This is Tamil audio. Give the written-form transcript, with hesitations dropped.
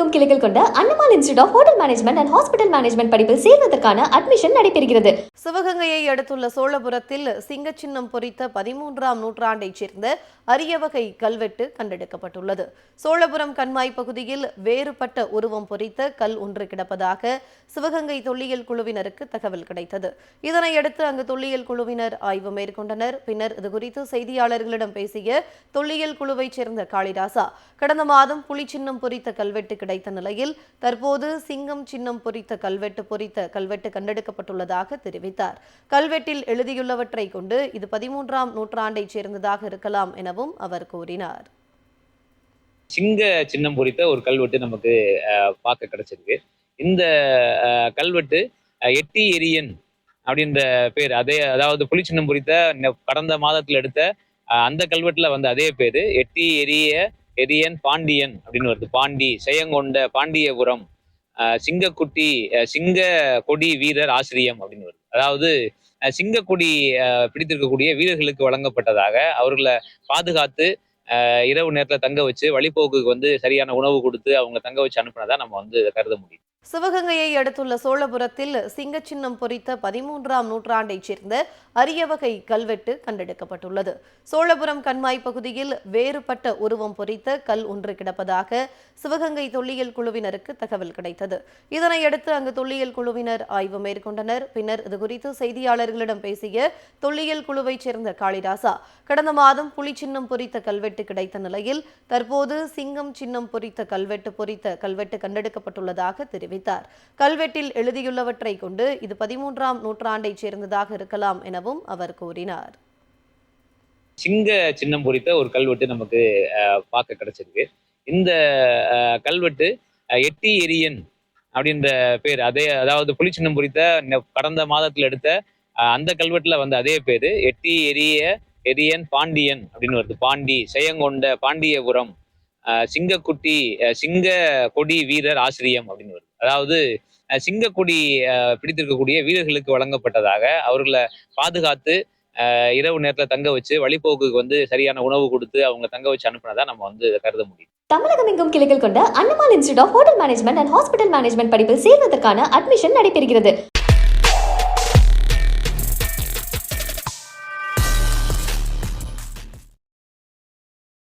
தமிழகமெங்கும் கிளைகள் கொண்ட அண்ணமால் institute of hotel management and hospital management படிப்பில் சேர்வதற்கான அட்மிஷன் நடைபெறுகிறது. சிவகங்கையை அடுத்துள்ள சோழபுரத்தில் சிங்க சின்னம் பொறித்த 13ஆம் நூற்றாண்டைச் சேர்ந்த அரிய வகை கல்வெட்டு கண்டெடுக்கப்பட்டுள்ளது. சோழபுரம் கண்மாய் பகுதியில் வேறுபட்ட உருவம் பொறித்த கல் ஒன்று கிடப்பதாக சிவகங்கை தொல்லியல் குழுவினருக்கு தகவல் கிடைத்தது. இதனையடுத்து அங்கு தொல்லியல் குழுவினர் ஆய்வு மேற்கொண்டனர். பின்னர் இதுகுறித்து செய்தியாளர்களிடம் பேசிய தொல்லியல் குழுவைச் சேர்ந்த காளிராசா, கடந்த மாதம் புலி சின்னம் பொறித்த கல்வெட்டு கிடைத்த நிலையில் தற்போது சிங்கம் சின்னம் பொறித்த கல்வெட்டு கண்டெடுக்கப்பட்டுள்ளதாக தெரிவித்தார். கல்வெட்டில் எழுதியுள்ளவற்றை கொண்டு இது 13ஆம் நூற்றாண்டைச் சேர்ந்ததாக இருக்கலாம் எனவும் அவர் கூறினார். சிங்க சின்னம் பொறித்த ஒரு கல்வெட்டு நமக்கு பார்க்க கிடைச்சிருக்கு. இந்த கல்வெட்டு எட்டி எரியன் அப்படின்ற பேர், அதாவது புலி சின்னம் பொறித்த கடந்த மாதத்தில் எடுத்த அந்த கல்வெட்டுல வந்து அதே பேரு எட்டி எரியன் பாண்டியன் அப்படின்னு வருது. பாண்டி செயங்கொண்ட பாண்டியபுரம் சிங்கக்குட்டி சிங்க கொடி வீரர் ஆசிரியம் அப்படின்னு வருது. அதாவது சிங்கக்கொடி பிடித்திருக்கக்கூடிய வீரர்களுக்கு வழங்கப்பட்டதாக, அவர்களை பாதுகாத்து இரவு நேரத்துல தங்க வச்சு வழிபோக்குக்கு வந்து சரியான உணவு கொடுத்து அவங்க தங்க வச்சு அனுப்புனதா நம்ம வந்து கருத முடியும். சிவகங்கையை அடுத்துள்ள சோழபுரத்தில் சிங்க சின்னம் பொறித்த 13ஆம் நூற்றாண்டைச் சேர்ந்த அரிய வகை கல்வெட்டு கண்டெடுக்கப்பட்டுள்ளது. சோழபுரம் கண்மாய் பகுதியில் வேறுபட்ட உருவம் பொறித்த கல் ஒன்று கிடப்பதாக சிவகங்கை தொல்லியல் குழுவினருக்கு தகவல் கிடைத்தது. இதனையடுத்து அங்கு தொல்லியல் குழுவினர் ஆய்வு மேற்கொண்டனர். பின்னர் இதுகுறித்து செய்தியாளர்களிடம் பேசிய தொல்லியல் குழுவைச் சேர்ந்த காளிராசா, கடந்த மாதம் புலி சின்னம் பொறித்த கல்வெட்டு கிடைத்த நிலையில் தற்போது சிங்கம் சின்னம் பொறித்த கல்வெட்டு கண்டெடுக்கப்பட்டுள்ளதாக தெரிவித்தார். கல்வெட்டில் எழுதியுள்ளவற்றை கொண்டு இது 13ஆம் நூற்றாண்டைச் சேர்ந்ததாக இருக்கலாம் எனவும் அவர் கூறினார். சிங்க சின்னம் பொறித்த ஒரு கல்வெட்டு நமக்கு பார்க்க கிடைச்சிருக்கு. இந்த கல்வெட்டு எட்டி எரியன் அப்படின்ற பேர், அதாவது புலி சின்னம் பொறித்த கடந்த மாதத்தில் எடுத்த அந்த கல்வெட்டுல வந்து அதே பேரு எட்டி எரியன் பாண்டியன் அப்படின்னு வருது. பாண்டி செயங்கொண்ட பாண்டியபுரம் சிங்கக்குட்டி சிங்க கொடி வீரர் ஆசிரியம் அப்படின்னு வருது. அதாவது சிங்கக்கொடி பிடித்திருக்கக்கூடிய வீரர்களுக்கு வழங்கப்பட்டதாக, அவர்களை பாதுகாத்து இரவு நேரத்துல தங்க வச்சு வழிபோக்குக்கு வந்து சரியான உணவு கொடுத்து அவங்க தங்க வச்சு அனுப்புனதா நம்ம வந்து கருத முடியும். தமிழகமெங்கும் கிளைகள் கொண்ட அண்ணமால் institute of hotel management and hospital management படிப்பில் சேர்வதற்கான அட்மிஷன் நடைபெறுகிறது.